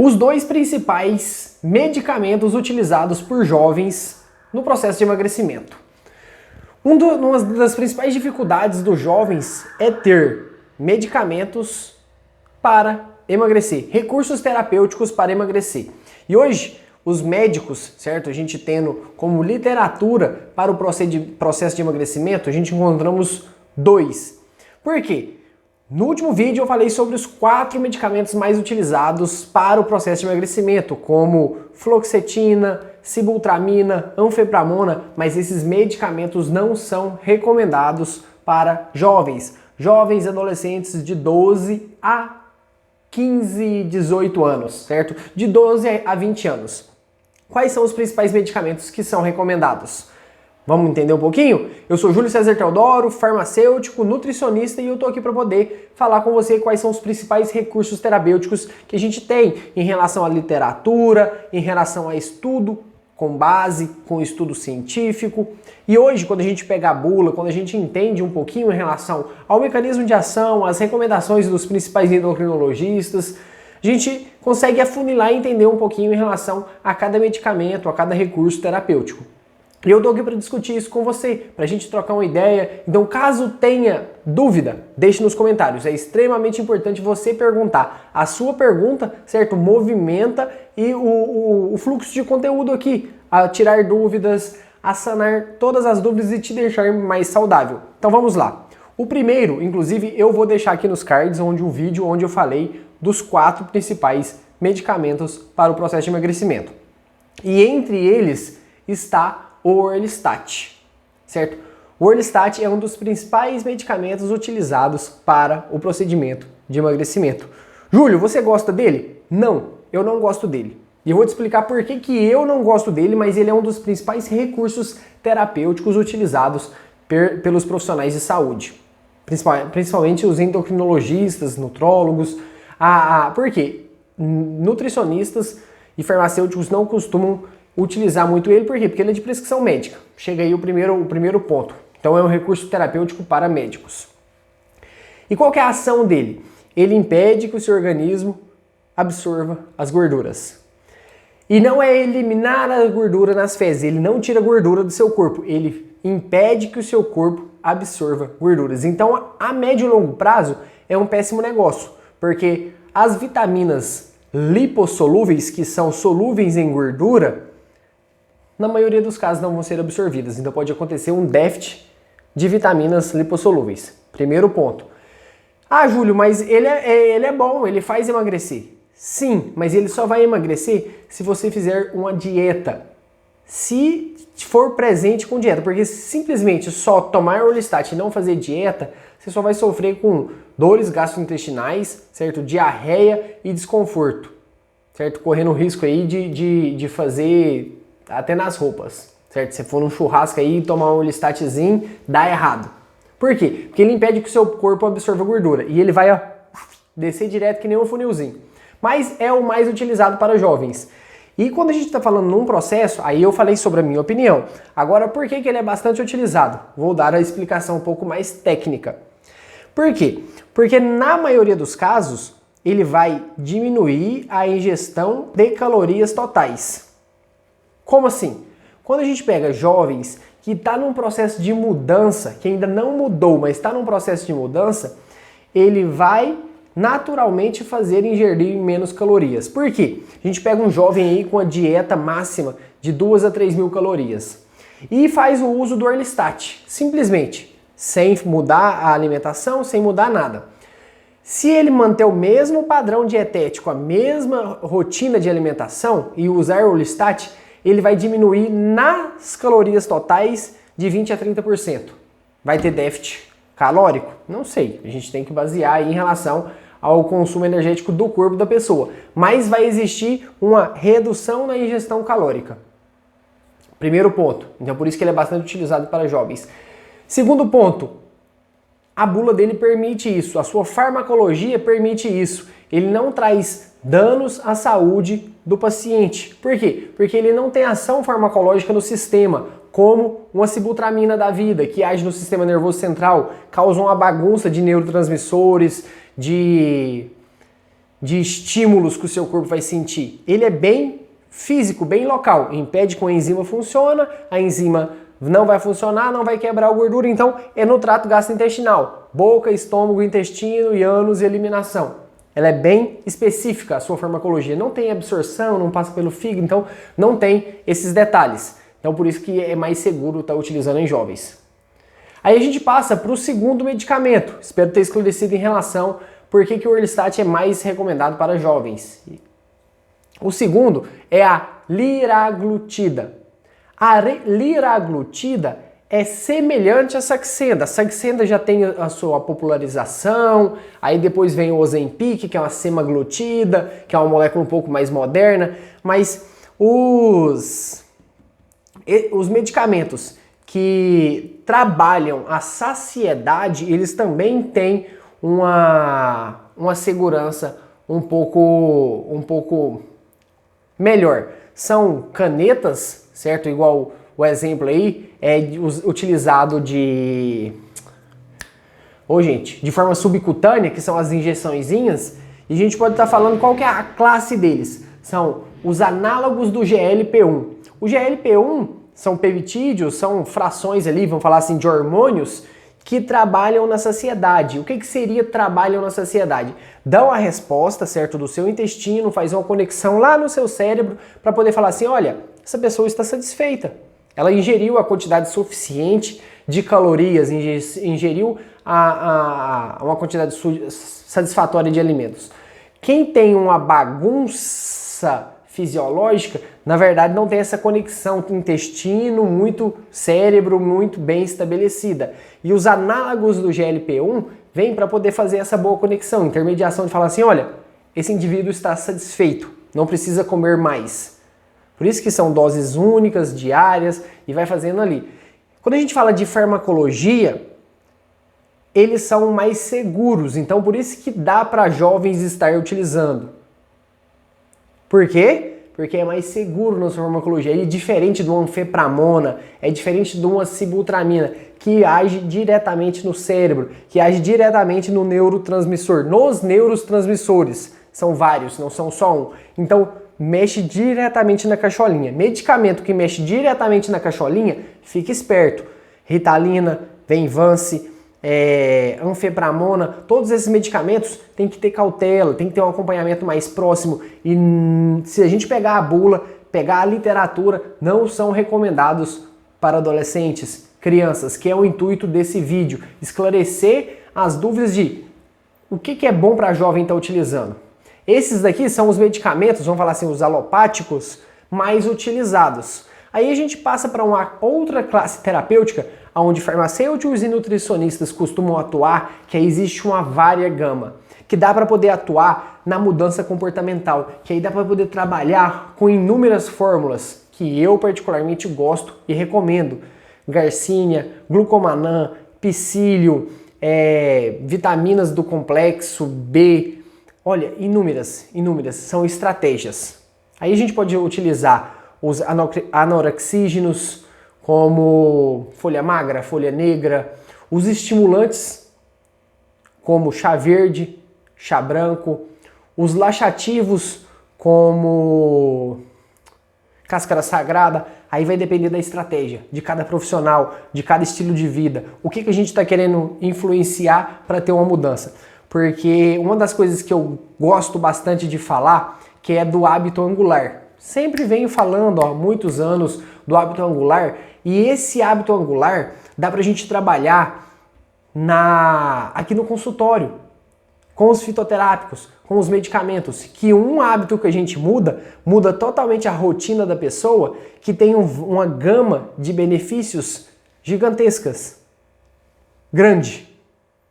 Os dois principais medicamentos utilizados por jovens no processo de emagrecimento. Uma das principais dificuldades dos jovens é ter medicamentos para emagrecer, recursos terapêuticos para emagrecer. E hoje, os médicos, certo? A gente tendo como literatura para o processo de emagrecimento, a gente encontramos dois. Por quê? No último vídeo eu falei sobre os 4 medicamentos mais utilizados para o processo de emagrecimento, como fluoxetina, sibutramina, anfepramona, mas esses medicamentos não são recomendados para jovens e adolescentes de 12 a 15, 18 anos, certo? De 12 a 20 anos. Quais são os principais medicamentos que são recomendados? Vamos entender um pouquinho? Eu sou Júlio César Teodoro, farmacêutico, nutricionista e eu tô aqui para poder falar com você quais são os principais recursos terapêuticos que a gente tem em relação à literatura, em relação a estudo com base, com estudo científico. E hoje, quando a gente pega a bula, quando a gente entende um pouquinho em relação ao mecanismo de ação, as recomendações dos principais endocrinologistas, a gente consegue afunilar e entender um pouquinho em relação a cada medicamento, a cada recurso terapêutico. E eu tô aqui para discutir isso com você, para a gente trocar uma ideia. Então, caso tenha dúvida, deixe nos comentários. É extremamente importante você perguntar. A sua pergunta, certo, movimenta e o fluxo de conteúdo aqui, a tirar dúvidas, a sanar todas as dúvidas e te deixar mais saudável. Então, vamos lá. O primeiro, inclusive, eu vou deixar aqui nos cards um vídeo onde eu falei dos 4 principais medicamentos para o processo de emagrecimento. E entre eles está o Orlistat, certo? O Orlistat é um dos principais medicamentos utilizados para o procedimento de emagrecimento. Júlio, você gosta dele? Não, eu não gosto dele. E eu vou te explicar por que eu não gosto dele, mas ele é um dos principais recursos terapêuticos utilizados pelos profissionais de saúde. Principalmente os endocrinologistas, nutrólogos. Por quê? Nutricionistas e farmacêuticos não costumam utilizar muito ele, por quê? Porque ele é de prescrição médica. Chega aí o primeiro ponto. Então é um recurso terapêutico para médicos. E qual que é a ação dele? Ele impede que o seu organismo absorva as gorduras. E não é eliminar a gordura nas fezes, ele não tira a gordura do seu corpo, ele impede que o seu corpo absorva gorduras. Então a médio e longo prazo é um péssimo negócio, porque as vitaminas lipossolúveis, que são solúveis em gordura, na maioria dos casos não vão ser absorvidas. Então pode acontecer um déficit de vitaminas lipossolúveis. Primeiro ponto. Ah, Júlio, mas ele é bom, ele faz emagrecer. Sim, mas ele só vai emagrecer se você fizer uma dieta. Se for presente com dieta, porque simplesmente só tomar Orlistat e não fazer dieta, você só vai sofrer com dores gastrointestinais, certo? Diarreia e desconforto, certo? Correndo o risco aí de fazer até nas roupas, certo? Se for num churrasco aí e tomar um Orlistatzinho, dá errado. Por quê? Porque ele impede que o seu corpo absorva gordura e ele vai descer direto que nem um funilzinho. Mas é o mais utilizado para jovens. E quando a gente está falando num processo, aí eu falei sobre a minha opinião. Agora, por que ele é bastante utilizado? Vou dar a explicação um pouco mais técnica. Por quê? Porque na maioria dos casos, ele vai diminuir a ingestão de calorias totais. Como assim? Quando a gente pega jovens que está num processo de mudança, que ainda não mudou, mas está num processo de mudança, ele vai naturalmente fazer ingerir menos calorias. Por quê? A gente pega um jovem aí com a dieta máxima de 2 a 3 mil calorias e faz o uso do Orlistat, simplesmente, sem mudar a alimentação, sem mudar nada. Se ele manter o mesmo padrão dietético, a mesma rotina de alimentação e usar o Orlistat, ele vai diminuir nas calorias totais de 20 a 30%. Vai ter déficit calórico? Não sei, a gente tem que basear aí em relação ao consumo energético do corpo da pessoa. Mas vai existir uma redução na ingestão calórica. Primeiro ponto. Então por isso que ele é bastante utilizado para jovens. Segundo ponto. A bula dele permite isso. A sua farmacologia permite isso. Ele não traz danos à saúde do paciente. Por quê? Porque ele não tem ação farmacológica no sistema, como uma sibutramina da vida, que age no sistema nervoso central, causa uma bagunça de neurotransmissores, de de estímulos que o seu corpo vai sentir. Ele é bem físico, bem local. Impede que a enzima funcione, a enzima não vai funcionar, não vai quebrar a gordura, então é no trato gastrointestinal. Boca, estômago, intestino e ânus e eliminação. Ela é bem específica, a sua farmacologia. Não tem absorção, não passa pelo fígado, então não tem esses detalhes. Então por isso que é mais seguro estar utilizando em jovens. Aí a gente passa para o segundo medicamento. Espero ter esclarecido em relação por que o Orlistat é mais recomendado para jovens. O segundo é a liraglutida. A liraglutida é semelhante à Saxenda. A Saxenda já tem a sua popularização, aí depois vem o Ozempic, que é uma semaglutida, que é uma molécula um pouco mais moderna, mas os medicamentos que trabalham a saciedade, eles também têm uma segurança um pouco melhor. São canetas, certo? Igual o exemplo aí é utilizado de forma subcutânea, que são as injeçõezinhas, e a gente pode estar falando qual que é a classe deles. São os análogos do GLP-1. O GLP-1 são peptídeos, são frações ali, vamos falar assim, de hormônios que trabalham na saciedade. O que seria trabalham na saciedade? Dão a resposta, certo, do seu intestino, faz uma conexão lá no seu cérebro para poder falar assim, olha, essa pessoa está satisfeita. Ela ingeriu a quantidade suficiente de calorias, ingeriu uma quantidade satisfatória de alimentos. Quem tem uma bagunça fisiológica, na verdade não tem essa conexão intestino, muito cérebro, muito bem estabelecida. E os análogos do GLP-1 vêm para poder fazer essa boa conexão, intermediação de falar assim, olha, esse indivíduo está satisfeito, não precisa comer mais. Por isso que são doses únicas, diárias, e vai fazendo ali. Quando a gente fala de farmacologia, eles são mais seguros, então por isso que dá para jovens estar utilizando. Por quê? Porque é mais seguro na sua farmacologia. É diferente do anfepramona, é diferente de uma sibutramina, que age diretamente no cérebro, que age diretamente no neurotransmissor, nos neurotransmissores. São vários, não são só um. Então, mexe diretamente na cacholinha. Medicamento que mexe diretamente na cacholinha, fica esperto. Ritalina, Venvance, anfepramona, todos esses medicamentos tem que ter cautela, tem que ter um acompanhamento mais próximo e se a gente pegar a bula, pegar a literatura, não são recomendados para adolescentes, crianças, que é o intuito desse vídeo, esclarecer as dúvidas de o que é bom para jovem estar utilizando. Esses daqui são os medicamentos, vamos falar assim, os alopáticos mais utilizados. Aí a gente passa para uma outra classe terapêutica, onde farmacêuticos e nutricionistas costumam atuar, que aí existe uma vária gama, que dá para poder atuar na mudança comportamental, que aí dá para poder trabalhar com inúmeras fórmulas, que eu particularmente gosto e recomendo. Garcinia, glucomannan, psyllium, vitaminas do complexo B, olha, inúmeras, são estratégias. Aí a gente pode utilizar os anoxígenos, como folha magra, folha negra, os estimulantes, como chá verde, chá branco, os laxativos, como cáscara sagrada, aí vai depender da estratégia, de cada profissional, de cada estilo de vida, o que a gente está querendo influenciar para ter uma mudança. Porque uma das coisas que eu gosto bastante de falar, que é do hábito angular. Sempre venho falando há muitos anos do hábito angular, e esse hábito angular dá pra gente trabalhar aqui no consultório, com os fitoterápicos, com os medicamentos, que um hábito que a gente muda totalmente a rotina da pessoa, que tem uma gama de benefícios gigantescas, grande,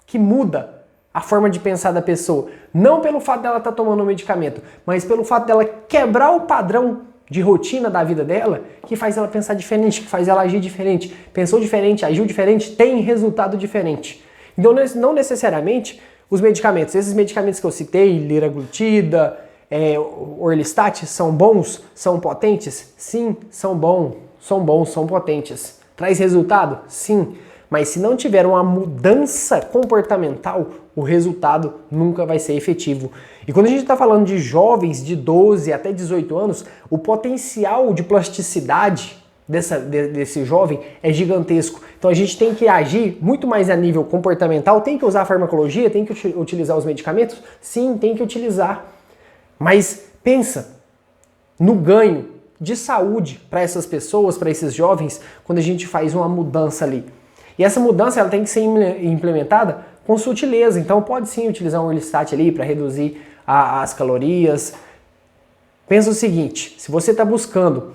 que muda a forma de pensar da pessoa. Não pelo fato dela estar tomando um medicamento, mas pelo fato dela quebrar o padrão de rotina da vida dela, que faz ela pensar diferente, que faz ela agir diferente. Pensou diferente, agiu diferente, tem resultado diferente. Então não necessariamente os medicamentos, esses medicamentos que eu citei, liraglutida, Orlistat, são bons, são potentes? Sim, são bons, são potentes. Traz resultado? Sim. Mas se não tiver uma mudança comportamental, o resultado nunca vai ser efetivo. E quando a gente está falando de jovens de 12 até 18 anos, o potencial de plasticidade desse jovem é gigantesco. Então a gente tem que agir muito mais a nível comportamental. Tem que usar a farmacologia? Tem que utilizar os medicamentos? Sim, tem que utilizar. Mas pensa no ganho de saúde para essas pessoas, para esses jovens, quando a gente faz uma mudança ali. E essa mudança ela tem que ser implementada com sutileza. Então pode sim utilizar um Orlistat ali para reduzir as calorias. Pensa o seguinte, se você está buscando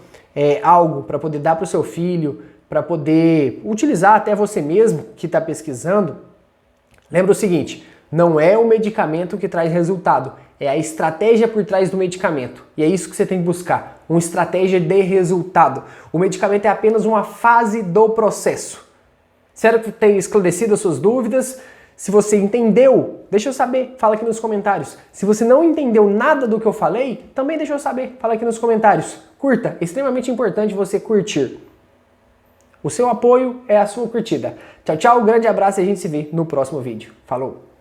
algo para poder dar para o seu filho, para poder utilizar até você mesmo que está pesquisando, lembra o seguinte, não é o medicamento que traz resultado, é a estratégia por trás do medicamento. E é isso que você tem que buscar, uma estratégia de resultado. O medicamento é apenas uma fase do processo. Espero que tenha esclarecido as suas dúvidas. Se você entendeu, deixa eu saber, fala aqui nos comentários. Se você não entendeu nada do que eu falei, também deixa eu saber, fala aqui nos comentários. Curta, é extremamente importante você curtir. O seu apoio é a sua curtida. Tchau, tchau, um grande abraço e a gente se vê no próximo vídeo. Falou!